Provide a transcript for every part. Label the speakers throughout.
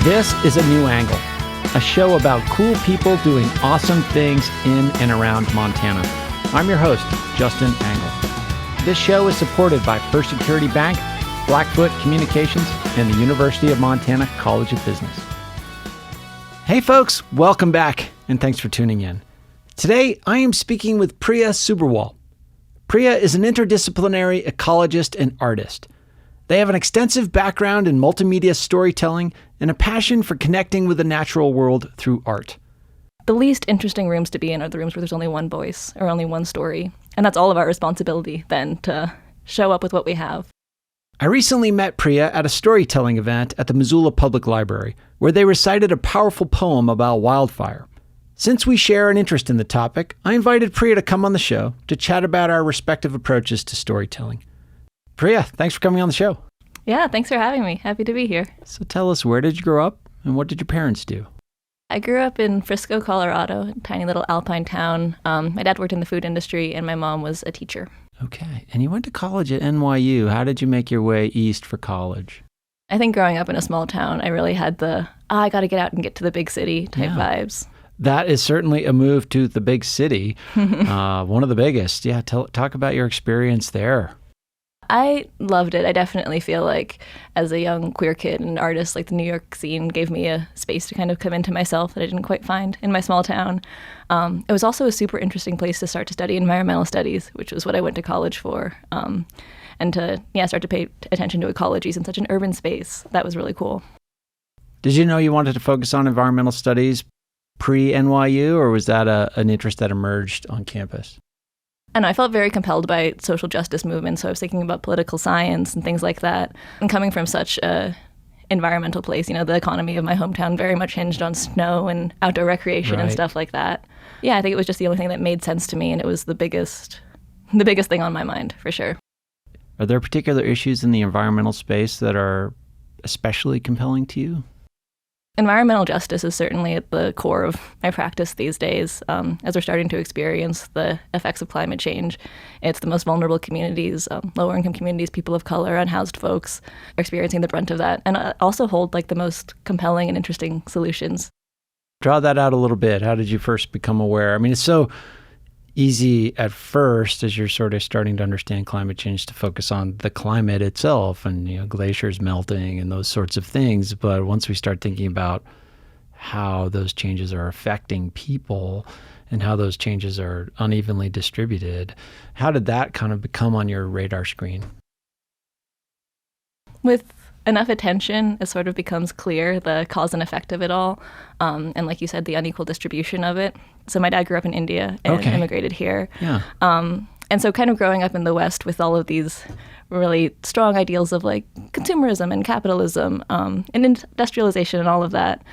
Speaker 1: This is A New Angle, a show about cool people doing awesome things in and around Montana. I'm your host, Justin Angle. This show is supported by First Security Bank, Blackfoot Communications, and the University of Montana College of Business. Hey folks, welcome back, and thanks for tuning in. Today, I am speaking with Priya Subberwal. Priya is an interdisciplinary ecologist and artist. They have an extensive background in multimedia storytelling and a passion for connecting with the natural world through art.
Speaker 2: The least interesting rooms to be in are the rooms where there's only one voice or only one story. And that's all of our responsibility then to show up with what we have.
Speaker 1: I recently met Priya at a storytelling event at the Missoula Public Library, where they recited a powerful poem about wildfire. Since we share an interest in the topic, I invited Priya to come on the show to chat about our respective approaches to storytelling. Priya, thanks for coming on the show.
Speaker 2: Yeah, thanks for having me. Happy to be here.
Speaker 1: So tell us, where did you grow up and what did your parents do?
Speaker 2: I grew up in Frisco, Colorado, a tiny little alpine town. My dad worked in the food industry and my mom was a teacher.
Speaker 1: Okay. And you went to college at NYU. How did you make your way east for college?
Speaker 2: I think growing up in a small town, I really had I got to get out and get to the big city type vibes.
Speaker 1: That is certainly a move to the big city, one of the biggest. Yeah, talk about your experience there.
Speaker 2: I loved it. I definitely feel like as a young queer kid and artist, like the New York scene gave me a space to kind of come into myself that I didn't quite find in my small town. It was also a super interesting place to start to study environmental studies, which was what I went to college for, and to start to pay attention to ecologies in such an urban space. That was really cool.
Speaker 1: Did you know you wanted to focus on environmental studies pre-NYU, or was that an interest that emerged on campus?
Speaker 2: And I felt very compelled by social justice movements, so I was thinking about political science and things like that. And coming from such a environmental place, the economy of my hometown very much hinged on snow and outdoor recreation and stuff like that. Yeah, I think it was just the only thing that made sense to me, and it was the biggest thing on my mind, for sure.
Speaker 1: Are there particular issues in the environmental space that are especially compelling to you?
Speaker 2: Environmental justice is certainly at the core of my practice these days. As we're starting to experience the effects of climate change, it's the most vulnerable communities, lower income communities, people of color, unhoused folks are experiencing the brunt of that, and also hold the most compelling and interesting solutions.
Speaker 1: Draw that out a little bit. How did you first become aware? I mean, it's so easy at first as you're sort of starting to understand climate change to focus on the climate itself and glaciers melting and those sorts of things. But once we start thinking about how those changes are affecting people and how those changes are unevenly distributed, how did that kind of become on your radar screen?
Speaker 2: With enough attention, it sort of becomes clear the cause and effect of it all. And like you said, the unequal distribution of it. So my dad grew up in India and immigrated here. Yeah. And so kind of growing up in the West with all of these really strong ideals of consumerism and capitalism and industrialization and all of that.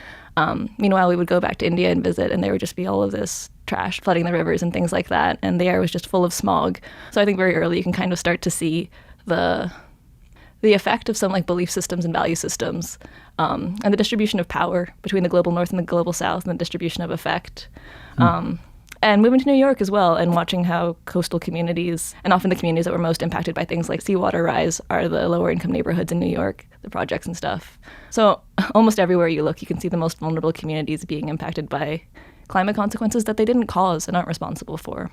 Speaker 2: Meanwhile, we would go back to India and visit, and there would just be all of this trash flooding the rivers and things like that. And the air was just full of smog. So I think very early you can kind of start to see the effect of some belief systems and value systems, and the distribution of power between the global north and the global south, and the distribution of effect. And moving to New York as well, and watching how coastal communities, and often the communities that were most impacted by things like seawater rise, are the lower income neighborhoods in New York, the projects and stuff. So almost everywhere you look, you can see the most vulnerable communities being impacted by climate consequences that they didn't cause and aren't responsible for.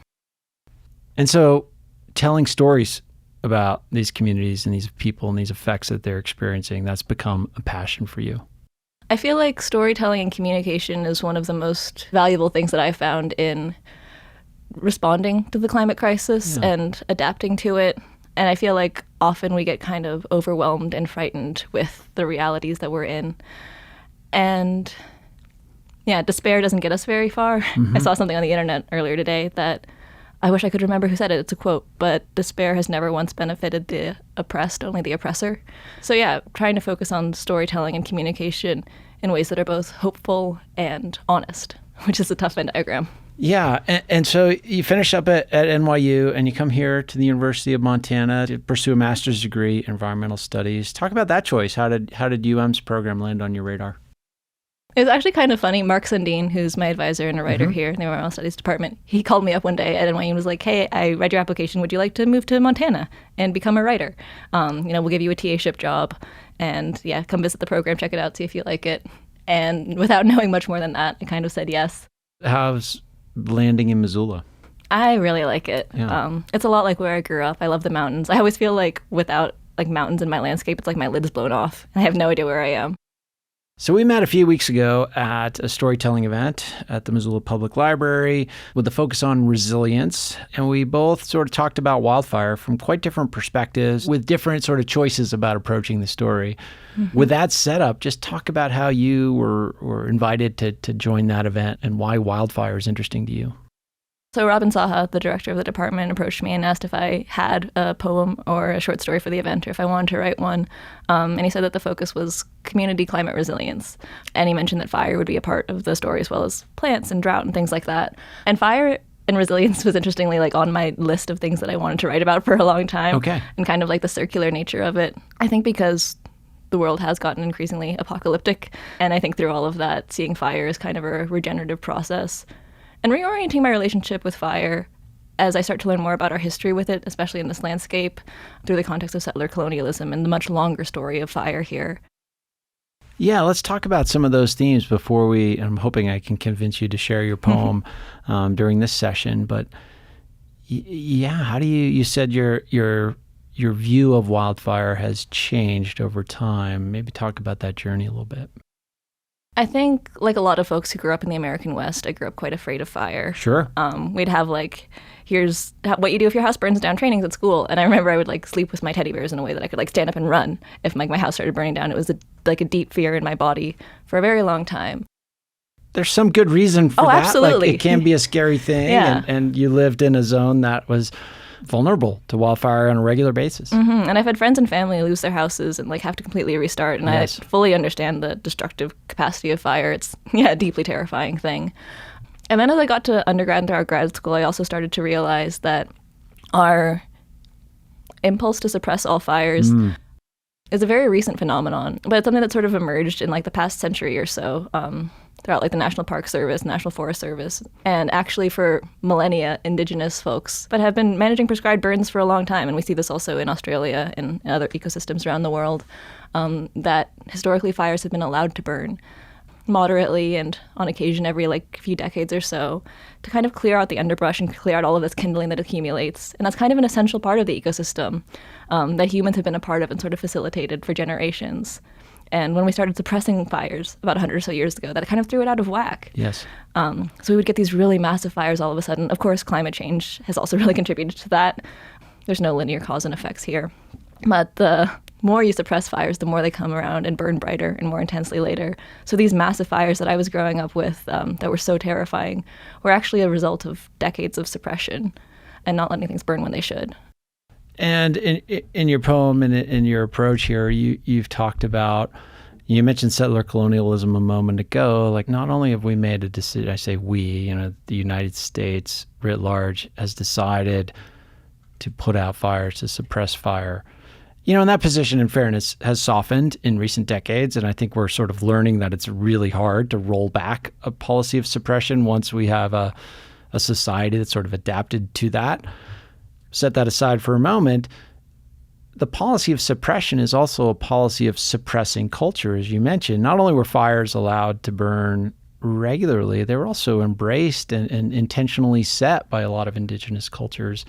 Speaker 2: And
Speaker 1: so telling stories about these communities and these people and these effects that they're experiencing, that's become a passion for you.
Speaker 2: I feel like storytelling and communication is one of the most valuable things that I've found in responding to the climate crisis and adapting to it. And I feel like often we get kind of overwhelmed and frightened with the realities that we're in. And despair doesn't get us very far. Mm-hmm. I saw something on the internet earlier today that I wish I could remember who said it. It's a quote, but despair has never once benefited the oppressed, only the oppressor. So trying to focus on storytelling and communication in ways that are both hopeful and honest, which is a tough Venn diagram.
Speaker 1: Yeah, and so you finish up at NYU and you come here to the University of Montana to pursue a master's degree in environmental studies. Talk about that choice. How did UM's program land on your radar?
Speaker 2: It was actually kind of funny. Mark Sundin, who's my advisor and a writer here in the Environmental Studies Department, he called me up one day at NYU and was like, hey, I read your application. Would you like to move to Montana and become a writer? We'll give you a TA-ship job and come visit the program, check it out, see if you like it. And without knowing much more than that, I kind of said yes.
Speaker 1: How's landing in Missoula?
Speaker 2: I really like it.
Speaker 1: Yeah.
Speaker 2: It's a lot like where I grew up. I love the mountains. I always feel like without like mountains in my landscape, it's like my lid's blown off. I have no idea where I am.
Speaker 1: So we met a few weeks ago at a storytelling event at the Missoula Public Library with a focus on resilience. And we both sort of talked about wildfire from quite different perspectives with different sort of choices about approaching the story. Mm-hmm. With that setup, just talk about how you were invited to join that event and why wildfire is interesting to you.
Speaker 2: So Robin Saha, the director of the department, approached me and asked if I had a poem or a short story for the event or if I wanted to write one. And he said that the focus was community climate resilience. And he mentioned that fire would be a part of the story as well as plants and drought and things like that. And fire and resilience was interestingly like on my list of things that I wanted to write about for a long time.
Speaker 1: Okay.
Speaker 2: And kind of like the circular nature of it. I think because the world has gotten increasingly apocalyptic. And I think through all of that, seeing fire is kind of a regenerative process. And reorienting my relationship with fire as I start to learn more about our history with it, especially in this landscape, through the context of settler colonialism and the much longer story of fire here.
Speaker 1: Yeah, let's talk about some of those themes before I'm hoping I can convince you to share your poem during this session. But how do you said your view of wildfire has changed over time. Maybe talk about that journey a little bit.
Speaker 2: I think, like a lot of folks who grew up in the American West, I grew up quite afraid of fire.
Speaker 1: Sure.
Speaker 2: We'd have here's what you do if your house burns down trainings at school. And I remember I would sleep with my teddy bears in a way that I could stand up and run if my house started burning down. It was a deep fear in my body for a very long time.
Speaker 1: There's some good reason for that.
Speaker 2: Absolutely.
Speaker 1: It can be a scary thing.
Speaker 2: Yeah.
Speaker 1: And you lived in a zone that was vulnerable to wildfire on a regular basis.
Speaker 2: Mm-hmm. And I've had friends and family lose their houses and have to completely restart. And yes. I fully understand the destructive capacity of fire. It's a deeply terrifying thing. And then as I got to undergrad and throughout grad school, I also started to realize that our impulse to suppress all fires is a very recent phenomenon, but it's something that sort of emerged in the past century or so. Throughout the National Park Service, National Forest Service, and actually for millennia, indigenous folks, but have been managing prescribed burns for a long time. And we see this also in Australia and other ecosystems around the world, that historically fires have been allowed to burn moderately and on occasion every few decades or so to kind of clear out the underbrush and clear out all of this kindling that accumulates. And that's kind of an essential part of the ecosystem that humans have been a part of and sort of facilitated for generations. And when we started suppressing fires about 100 or so years ago, that kind of threw it out of whack.
Speaker 1: Yes.
Speaker 2: So we would get these really massive fires all of a sudden. Of course, climate change has also really contributed to that. There's no linear cause and effects here. But the more you suppress fires, the more they come around and burn brighter and more intensely later. So these massive fires that I was growing up with that were so terrifying were actually a result of decades of suppression and not letting things burn when they should.
Speaker 1: And in your poem and in your approach here, you've talked about, you mentioned settler colonialism a moment ago. Not only have we made a decision, I say we, the United States writ large has decided to put out fires, to suppress fire. And that position, in fairness, has softened in recent decades. And I think we're sort of learning that it's really hard to roll back a policy of suppression once we have a society that's sort of adapted to that. Set that aside for a moment. The policy of suppression is also a policy of suppressing culture, as you mentioned. Not only were fires allowed to burn regularly, they were also embraced and intentionally set by a lot of indigenous cultures.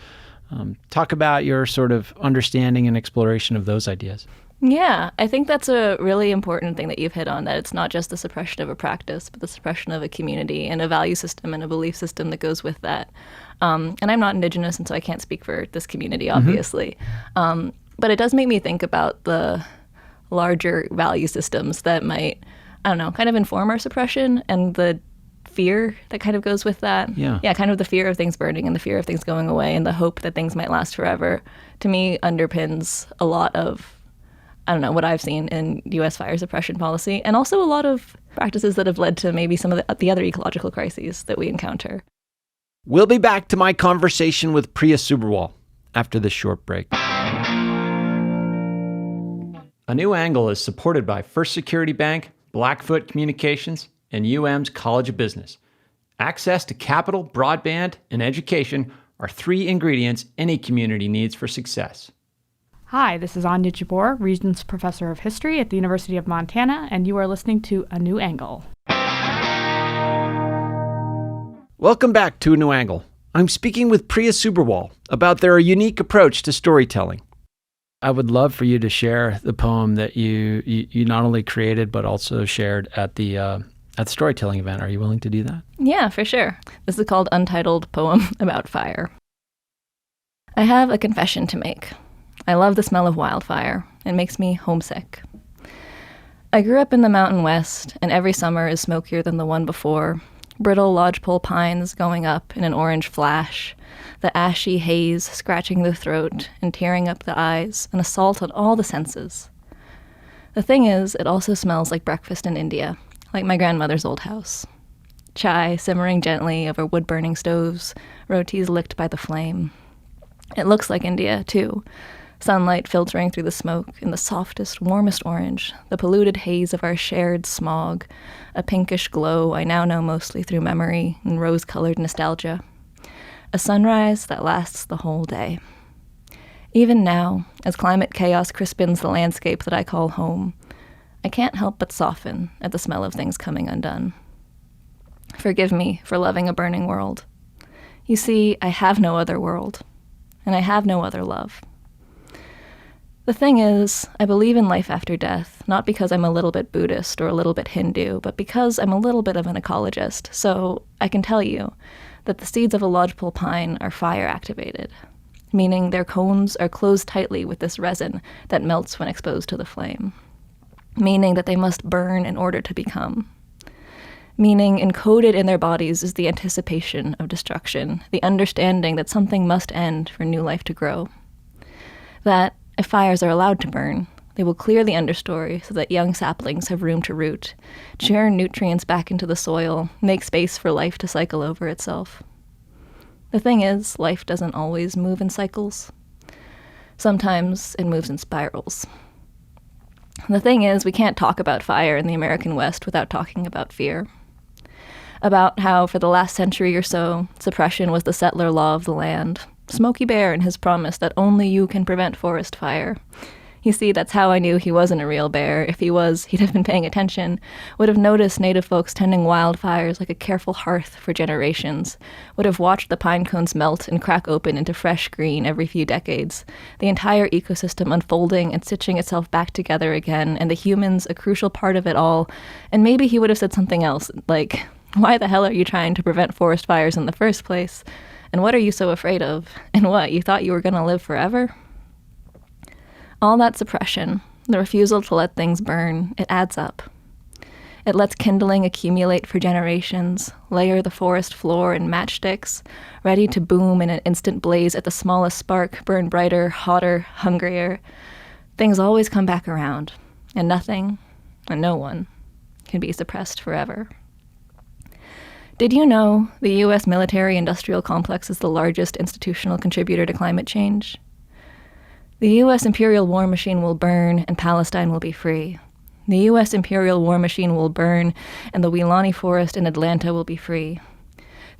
Speaker 1: Talk about your sort of understanding and exploration of those ideas.
Speaker 2: Yeah, I think that's a really important thing that you've hit on, that it's not just the suppression of a practice, but the suppression of a community and a value system and a belief system that goes with that. And I'm not Indigenous, and so I can't speak for this community, obviously. Mm-hmm. But it does make me think about the larger value systems that might, kind of inform our suppression and the fear that kind of goes with that. Yeah, kind of the fear of things burning and the fear of things going away and the hope that things might last forever, to me, underpins a lot of what I've seen in U.S. fire suppression policy, and also a lot of practices that have led to maybe some of the other ecological crises that we encounter.
Speaker 1: We'll be back to my conversation with Priya Subberwal after this short break. A New Angle is supported by First Security Bank, Blackfoot Communications, and UM's College of Business. Access to capital, broadband, and education are 3 ingredients any community needs for success.
Speaker 3: Hi, this is Anya Jabor, Regents Professor of History at the University of Montana, and you are listening to A New Angle.
Speaker 1: Welcome back to A New Angle. I'm speaking with Priya Subberwal about their unique approach to storytelling. I would love for you to share the poem that you not only created but also shared at the storytelling event. Are you willing to do that?
Speaker 2: Yeah, for sure. This is called Untitled Poem About Fire. I have a confession to make. I love the smell of wildfire. It makes me homesick. I grew up in the Mountain West, and every summer is smokier than the one before. Brittle lodgepole pines going up in an orange flash, the ashy haze scratching the throat and tearing up the eyes, an assault on all the senses. The thing is, it also smells like breakfast in India, like my grandmother's old house. Chai simmering gently over wood-burning stoves, rotis licked by the flame. It looks like India, too. Sunlight filtering through the smoke in the softest, warmest orange, the polluted haze of our shared smog, a pinkish glow I now know mostly through memory and rose-colored nostalgia. A sunrise that lasts the whole day. Even now, as climate chaos crispens the landscape that I call home, I can't help but soften at the smell of things coming undone. Forgive me for loving a burning world. You see, I have no other world, and I have no other love. The thing is, I believe in life after death, not because I'm a little bit Buddhist or a little bit Hindu, but because I'm a little bit of an ecologist, so I can tell you that the seeds of a lodgepole pine are fire activated, meaning their cones are closed tightly with this resin that melts when exposed to the flame, meaning that they must burn in order to become, meaning encoded in their bodies is the anticipation of destruction, the understanding that something must end for new life to grow, that if fires are allowed to burn, they will clear the understory so that young saplings have room to root, churn nutrients back into the soil, make space for life to cycle over itself. The thing is, life doesn't always move in cycles. Sometimes it moves in spirals. The thing is, we can't talk about fire in the American West without talking about fear. About how, for the last century or so, suppression was the settler law of the land. Smokey Bear and his promise that only you can prevent forest fire. You see, that's how I knew he wasn't a real bear. If he was, he'd have been paying attention, would have noticed native folks tending wildfires like a careful hearth for generations, would have watched the pine cones melt and crack open into fresh green every few decades, the entire ecosystem unfolding and stitching itself back together again, and the humans a crucial part of it all. And maybe he would have said something else, like, why the hell are you trying to prevent forest fires in the first place? And what are you so afraid of? And what, you thought you were going to live forever? All that suppression, the refusal to let things burn, it adds up. It lets kindling accumulate for generations, layer the forest floor in matchsticks, ready to boom in an instant blaze at the smallest spark, burn brighter, hotter, hungrier. Things always come back around, and nothing, and no one, can be suppressed forever. Did you know the U.S. military-industrial complex is the largest institutional contributor to climate change? The U.S. imperial war machine will burn and Palestine will be free. The U.S. imperial war machine will burn and the Weelaunee forest in Atlanta will be free.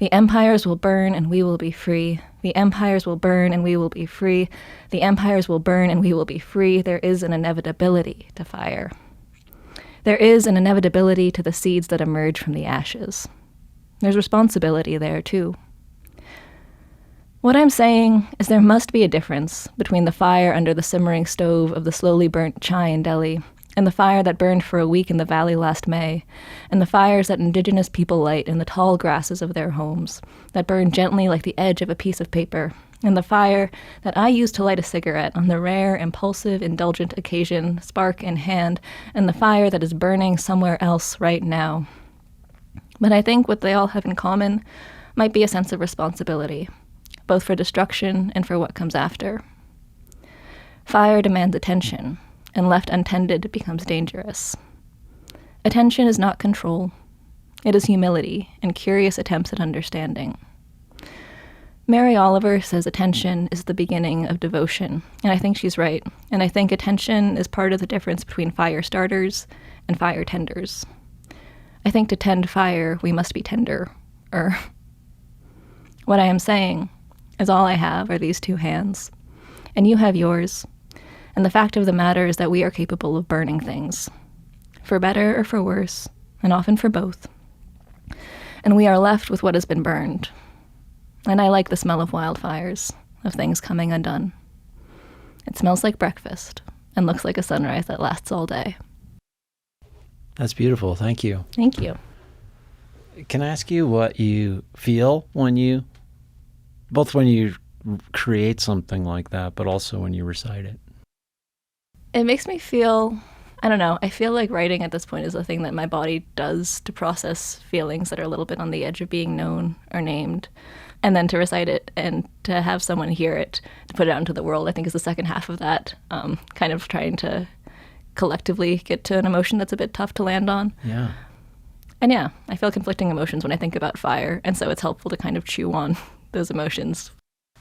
Speaker 2: The empires will burn and we will be free. The empires will burn and we will be free. The empires will burn and we will be free. There is an inevitability to fire. There is an inevitability to the seeds that emerge from the ashes. There's responsibility there, too. What I'm saying is there must be a difference between the fire under the simmering stove of the slowly burnt chai in Delhi and the fire that burned for a week in the valley last May, and the fires that indigenous people light in the tall grasses of their homes, that burn gently like the edge of a piece of paper, and the fire that I use to light a cigarette on the rare, impulsive, indulgent occasion, spark in hand, and the fire that is burning somewhere else right now. But I think what they all have in common might be a sense of responsibility, both for destruction and for what comes after. Fire demands attention, and left untended becomes dangerous. Attention is not control. It is humility and curious attempts at understanding. Mary Oliver says attention is the beginning of devotion, and I think she's right. And I think attention is part of the difference between fire starters and fire tenders. I think to tend fire, we must be tender. What I am saying is all I have are these two hands, and you have yours. And the fact of the matter is that we are capable of burning things, for better or for worse, and often for both. And we are left with what has been burned. And I like the smell of wildfires, of things coming undone. It smells like breakfast and looks like a sunrise that lasts all day.
Speaker 1: That's beautiful. Thank you.
Speaker 2: Thank you.
Speaker 1: Can I ask you what you feel when you create something like that, but also when you recite it?
Speaker 2: It makes me feel, I don't know, I feel like writing at this point is a thing that my body does to process feelings that are a little bit on the edge of being known or named. And then to recite it and to have someone hear it, to put it out into the world, I think is the second half of that, kind of trying to collectively get to an emotion that's a bit tough to land on.
Speaker 1: Yeah.
Speaker 2: And yeah, I feel conflicting emotions when I think about fire, and so it's helpful to kind of chew on those emotions.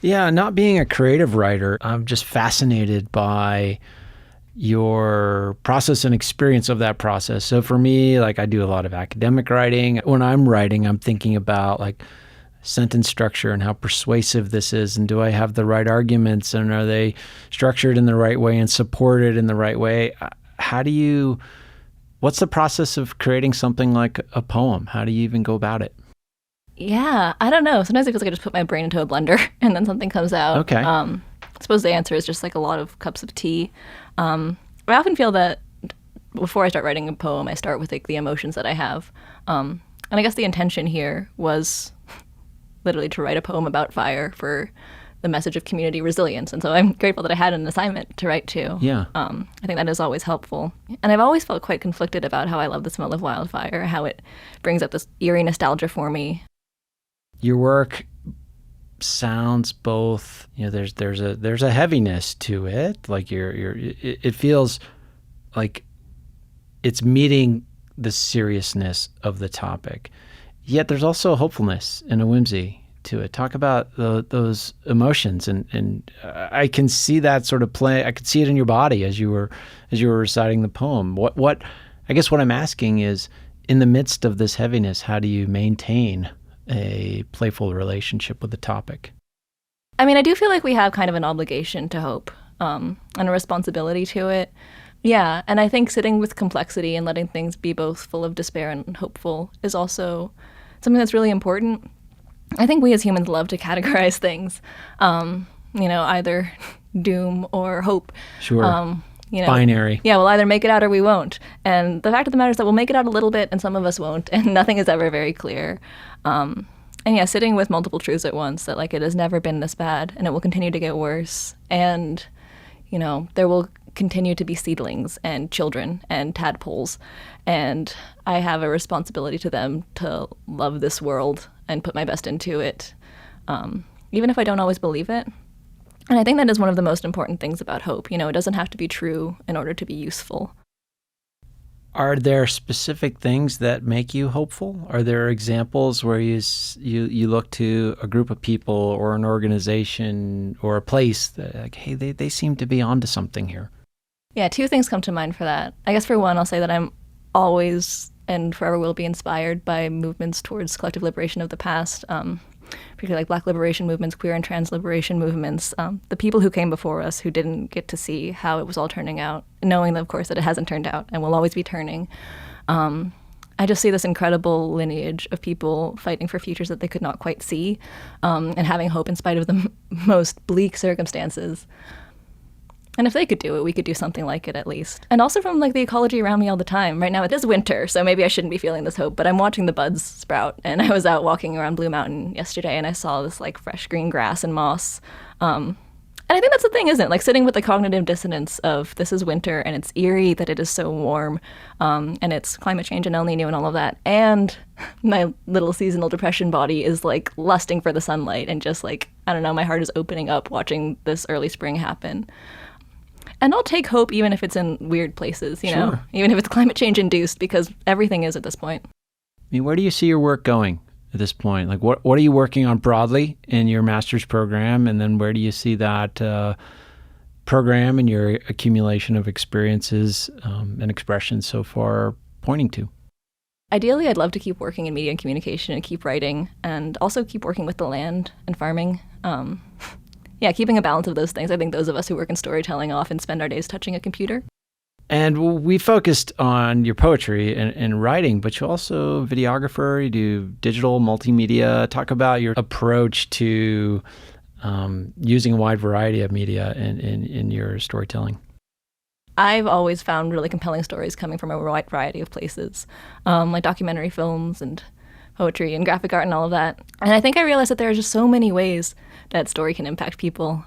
Speaker 1: Yeah, not being a creative writer, I'm just fascinated by your process and experience of that process. So for me, like I do a lot of academic writing. When I'm writing, I'm thinking about like sentence structure and how persuasive this is, and do I have the right arguments, and are they structured in the right way and supported in the right way? What's the process of creating something like a poem? How do you even go about it?
Speaker 2: Yeah, I don't know. Sometimes it feels like I just put my brain into a blender and then something comes out.
Speaker 1: Okay.
Speaker 2: I suppose the answer is just like a lot of cups of tea. I often feel that before I start writing a poem, I start with like the emotions that I have. And I guess the intention here was literally to write a poem about fire for the message of community resilience. And so I'm grateful that I had an assignment to write to.
Speaker 1: Yeah.
Speaker 2: I think that is always helpful. And I've always felt quite conflicted about how I love the smell of wildfire, how it brings up this eerie nostalgia for me.
Speaker 1: Your work sounds both, there's a heaviness to it. Like it feels like it's meeting the seriousness of the topic. Yet there's also a hopefulness and a whimsy to it. Talk about those emotions, and I can see that sort of play. I could see it in your body as you were reciting the poem. What I guess what I'm asking is, in the midst of this heaviness, how do you maintain a playful relationship with the topic?
Speaker 2: I mean, I do feel like we have kind of an obligation to hope, and a responsibility to it. Yeah, and I think sitting with complexity and letting things be both full of despair and hopeful is also something that's really important. I think we as humans love to categorize things, either doom or hope.
Speaker 1: Sure. Binary.
Speaker 2: Yeah, we'll either make it out or we won't. And the fact of the matter is that we'll make it out a little bit and some of us won't, and nothing is ever very clear. And yeah, sitting with multiple truths at once, that like it has never been this bad and it will continue to get worse. And, there will continue to be seedlings and children and tadpoles. And I have a responsibility to them to love this world and put my best into it, even if I don't always believe it. And I think that is one of the most important things about hope. It doesn't have to be true in order to be useful.
Speaker 1: Are there specific things that make you hopeful? Are there examples where you look to a group of people or an organization or a place that, like, hey, they seem to be onto something here?
Speaker 2: Yeah, two things come to mind for that. I guess for one, I'll say that I'm always and forever will be inspired by movements towards collective liberation of the past, particularly like Black liberation movements, queer and trans liberation movements, the people who came before us who didn't get to see how it was all turning out, knowing, of course, that it hasn't turned out and will always be turning. I just see this incredible lineage of people fighting for futures that they could not quite see, and having hope in spite of the most bleak circumstances. And if they could do it, we could do something like it at least. And also from like the ecology around me all the time. Right now it is winter, so maybe I shouldn't be feeling this hope, but I'm watching the buds sprout. And I was out walking around Blue Mountain yesterday and I saw this like fresh green grass and moss. And I think that's the thing, isn't it? Like sitting with the cognitive dissonance of this is winter and it's eerie that it is so warm, and it's climate change and El Nino and all of that. And my little seasonal depression body is like lusting for the sunlight and just like, I don't know, my heart is opening up watching this early spring happen. And I'll take hope even if it's in weird places,
Speaker 1: Sure.
Speaker 2: Even if it's climate change induced, because everything is at this point.
Speaker 1: I mean, where do you see your work going at this point? Like, what are you working on broadly in your master's program? And then where do you see that program and your accumulation of experiences and expressions so far pointing to?
Speaker 2: Ideally, I'd love to keep working in media and communication and keep writing and also keep working with the land and farming. keeping a balance of those things. I think those of us who work in storytelling often spend our days touching a computer.
Speaker 1: And we focused on your poetry and writing, but you're also a videographer, you do digital multimedia. Talk about your approach to using a wide variety of media in your storytelling.
Speaker 2: I've always found really compelling stories coming from a wide variety of places, like documentary films and poetry and graphic art and all of that. And I think I realized that there are just so many ways that story can impact people.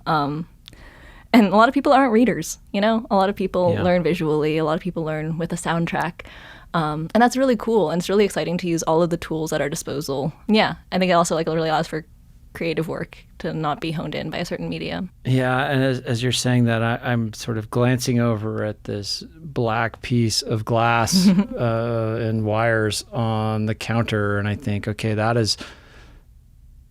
Speaker 2: And a lot of people aren't readers, A lot of people learn visually. A lot of people learn with a soundtrack. And that's really cool. And it's really exciting to use all of the tools at our disposal. Yeah, I think it also really allows for creative work to not be honed in by a certain medium.
Speaker 1: Yeah, and as you're saying that, I'm sort of glancing over at this black piece of glass and wires on the counter, and I think, okay, that is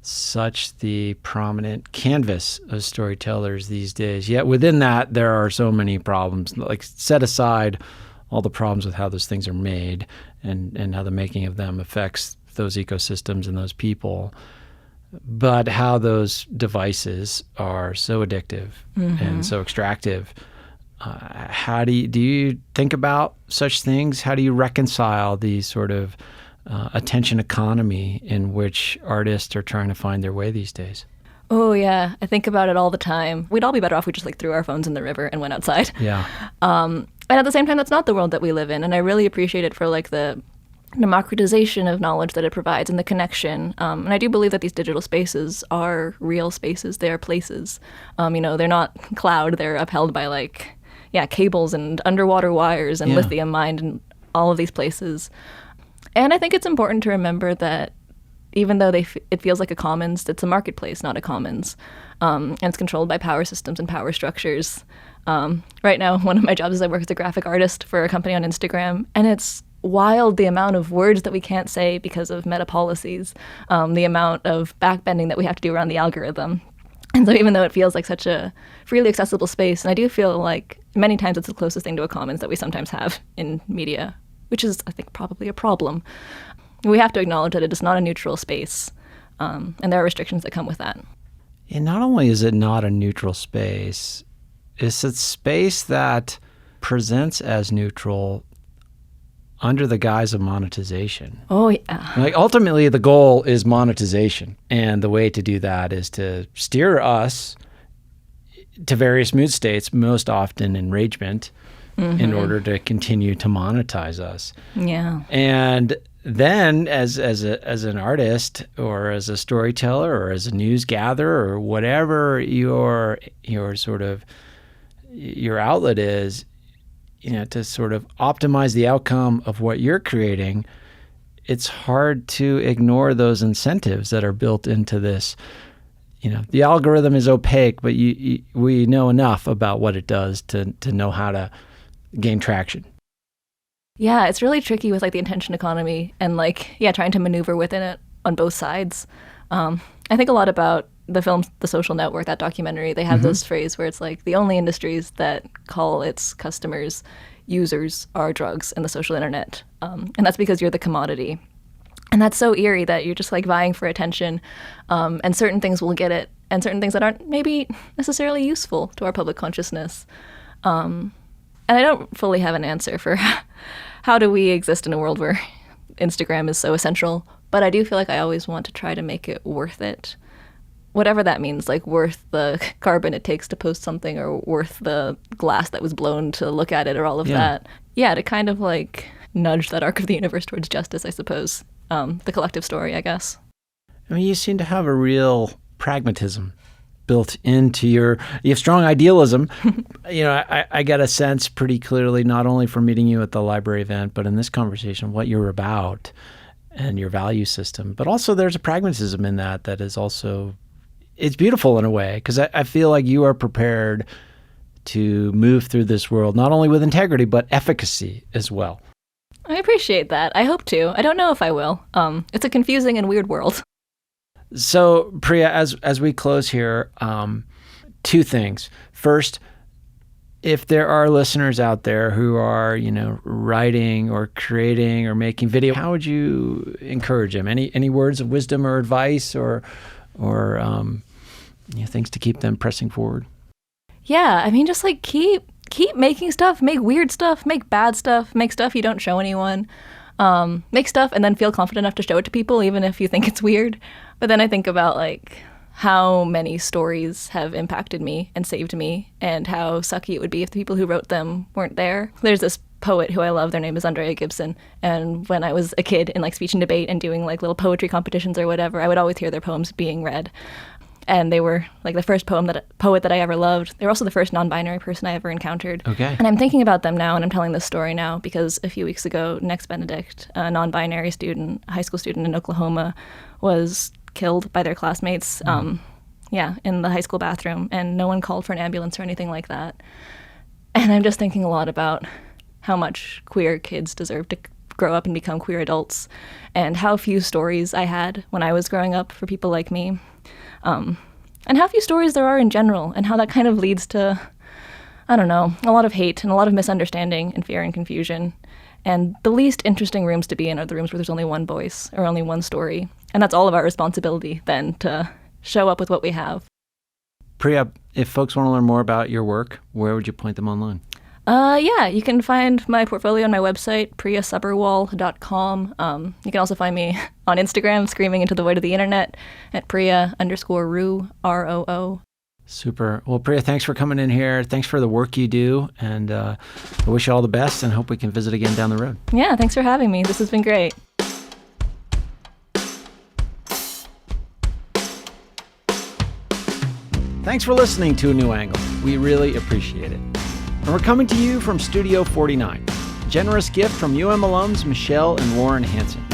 Speaker 1: such the prominent canvas of storytellers these days. Yet within that, there are so many problems. Like, set aside all the problems with how those things are made and how the making of them affects those ecosystems and those people, but how those devices are so addictive and so extractive. How do you think about such things? How do you reconcile these sort of attention economy in which artists are trying to find their way these days?
Speaker 2: Oh, yeah. I think about it all the time. We'd all be better off if we just threw our phones in the river and went outside.
Speaker 1: Yeah.
Speaker 2: And at the same time, that's not the world that we live in. And I really appreciate it for the democratization of knowledge that it provides and the connection. And I do believe that these digital spaces are real spaces. They are places. They're not cloud. They're upheld by cables and underwater wires and lithium mined and all of these places. And I think it's important to remember that even though it feels like a commons, it's a marketplace, not a commons. And it's controlled by power systems and power structures. Right now, one of my jobs is I work as a graphic artist for a company on Instagram, and it's wild the amount of words that we can't say because of meta policies, the amount of backbending that we have to do around the algorithm. And so even though it feels like such a freely accessible space, and I do feel like many times it's the closest thing to a commons that we sometimes have in media, which is, I think, probably a problem. We have to acknowledge that it is not a neutral space, and there are restrictions that come with that.
Speaker 1: And not only is it not a neutral space, it's a space that presents as neutral under the guise of monetization.
Speaker 2: Oh, yeah.
Speaker 1: Ultimately, the goal is monetization. And the way to do that is to steer us to various mood states, most often enragement, in order to continue to monetize us.
Speaker 2: Yeah.
Speaker 1: And then as an artist or as a storyteller or as a news gatherer or whatever your sort of your outlet is, to sort of optimize the outcome of what you're creating, it's hard to ignore those incentives that are built into this. The algorithm is opaque, but we know enough about what it does to know how to gain traction.
Speaker 2: Yeah, it's really tricky with the attention economy and trying to maneuver within it on both sides. I think a lot about the film The Social Network, that documentary. They have this phrase where it's the only industries that call its customers users are drugs and the social internet. And that's because you're the commodity. And that's so eerie that you're just vying for attention, and certain things will get it and certain things that aren't maybe necessarily useful to our public consciousness. And I don't fully have an answer for how do we exist in a world where Instagram is so essential, but I do feel like I always want to try to make it worth it. Whatever that means, worth the carbon it takes to post something or worth the glass that was blown to look at it or all of that. Yeah, to kind of nudge that arc of the universe towards justice, I suppose. The collective story, I guess.
Speaker 1: You seem to have a real pragmatism built into you have strong idealism. I get a sense pretty clearly, not only from meeting you at the library event, but in this conversation, what you're about and your value system. But also there's a pragmatism in that is also, it's beautiful in a way, because I feel like you are prepared to move through this world, not only with integrity, but efficacy as well.
Speaker 2: I appreciate that. I hope to. I don't know if I will. It's a confusing and weird world.
Speaker 1: So, Priya, as we close here, two things. First, if there are listeners out there who are, writing or creating or making video, how would you encourage them? Any words of wisdom or advice or things to keep them pressing forward?
Speaker 2: Yeah, I mean, just like keep making stuff, make weird stuff, make bad stuff, make stuff you don't show anyone. Make stuff and then feel confident enough to show it to people, even if you think it's weird. But then I think about like how many stories have impacted me and saved me, and how sucky it would be if the people who wrote them weren't there. There's this poet who I love. Their name is Andrea Gibson. And when I was a kid in like speech and debate and doing like little poetry competitions or whatever, I would always hear their poems being read. And they were like the first poet that I ever loved. They were also the first non-binary person I ever encountered.
Speaker 1: Okay.
Speaker 2: And I'm thinking about them now, and I'm telling this story now because a few weeks ago, Next Benedict, a non-binary student, a high school student in Oklahoma, was killed by their classmates, in the high school bathroom, and no one called for an ambulance or anything like that. And I'm just thinking a lot about how much queer kids deserve to grow up and become queer adults, and how few stories I had when I was growing up for people like me. And how few stories there are in general, and how that kind of leads to, I don't know, a lot of hate and a lot of misunderstanding and fear and confusion. And the least interesting rooms to be in are the rooms where there's only one voice or only one story. And that's all of our responsibility then, to show up with what we have.
Speaker 1: Priya, if folks want to learn more about your work, where would you point them online?
Speaker 2: You can find my portfolio on my website, priyasubberwal.com. You can also find me on Instagram, screaming into the void of the internet, at Priya_Roo, ROO.
Speaker 1: Super. Well, Priya, thanks for coming in here. Thanks for the work you do. And I wish you all the best and hope we can visit again down the road.
Speaker 2: Yeah, thanks for having me. This has been great.
Speaker 1: Thanks for listening to A New Angle. We really appreciate it. And we're coming to you from Studio 49, a generous gift from UM alums Michelle and Lauren Hansen.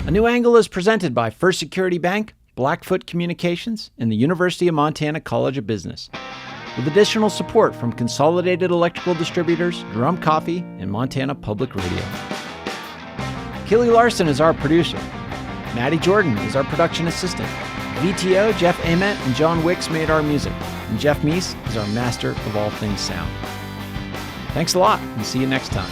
Speaker 1: A New Angle is presented by First Security Bank, Blackfoot Communications, and the University of Montana College of Business, with additional support from Consolidated Electrical Distributors, Drum Coffee, and Montana Public Radio. Keely Larson is our producer. Maddie Jordan is our production assistant. VTO, Jeff Ament, and John Wicks made our music, and Jeff Meese is our master of all things sound. Thanks a lot, and see you next time.